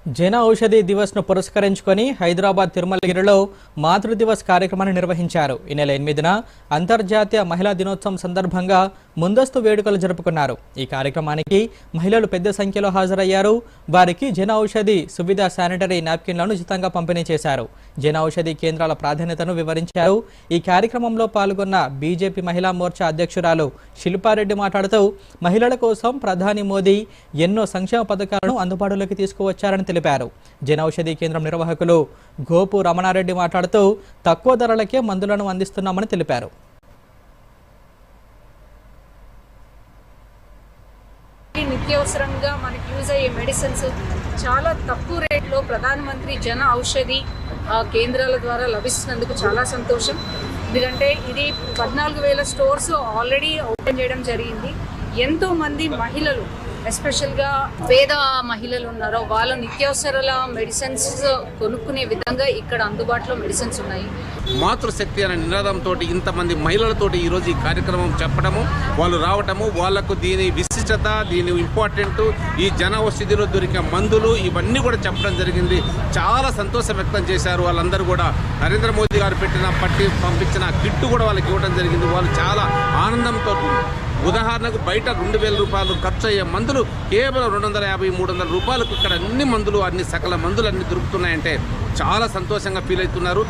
జన ఔషధి దివస్ను పురస్కరించుకొని హైదరాబాద్ తిరుమలగిరిలో మాతృ దివస్ కార్యక్రమాన్ని నిర్వహించారు. ఈ నెల 8న అంతర్జాతీయ మహిళా దినోత్సవం సందర్భంగా ముందస్తు వేడుకలు జరుపుకున్నారు. ఈ కార్యక్రమానికి మహిళలు పెద్ద సంఖ్యలో హాజరయ్యారు. వారికి జన ఔషధి సువిధ శానిటరీ నాప్కిన్లను ఉచితంగా పంపిణీ చేశారు. జన ఔషధి కేంద్రాల ప్రాధాన్యతను వివరించారు. ఈ కార్యక్రమంలో పాల్గొన్న బీజేపీ మహిళా మోర్చా అధ్యక్షురాలు శిల్పారెడ్డి మాట్లాడుతూ మహిళల కోసం ప్రధాని మోదీ ఎన్నో సంక్షేమ పథకాలను అందుబాటులోకి తీసుకువచ్చారని తెలిపారు. జన ఔషధి కేంద్రం నిర్వాహకులు గోపు రమణారెడ్డి మాట్లాడుతూ తక్కువ ధరలకే మందులను అందిస్తున్నామని తెలిపారు. నిత్యవసరంగా మనకి యూజ్ అయ్యే మెడిసిన్స్ చాలా తక్కువ రేట్లో ప్రధానమంత్రి జన ఔషధి కేంద్రాల ద్వారా లభిస్తున్నందుకు చాలా సంతోషం. ఎందుకంటే ఇది 14,000 స్టోర్స్ ఆల్రెడీ ఓపెన్ చేయడం జరిగింది. ఎంతోమంది మహిళలు ఎస్పెషల్గా పేద మహిళలు ఉన్నారో వాళ్ళు నిత్యావసరాల మెడిసిన్స్ కొనుక్కునే విధంగా ఇక్కడ అందుబాటులో మెడిసిన్స్ ఉన్నాయి. మాతృశక్తి అనే నినాదంతో ఇంతమంది మహిళలతోటి ఈరోజు ఈ కార్యక్రమం చెప్పడము, వాళ్ళు రావటము, వాళ్లకు దీని విశిష్టత, దీని ఇంపార్టెంట్, ఈ జన ఔషధిలో దొరికే మందులు ఇవన్నీ కూడా చెప్పడం జరిగింది. చాలా సంతోషం వ్యక్తం చేశారు. వాళ్ళందరూ కూడా నరేంద్ర మోదీ గారు పంపించిన కిట్టు కూడా వాళ్ళకి ఇవ్వడం జరిగింది. వాళ్ళు చాలా ఆనందంతో, ఉదాహరణకు బయట 2,000 రూపాయలు ఖర్చు అయ్యే మందులు కేవలం 250-300 రూపాయలకు ఇక్కడ అన్ని మందులు, అన్ని సకల మందులు అన్ని దొరుకుతున్నాయంటే చాలా సంతోషంగా ఫీల్ అవుతున్నారు.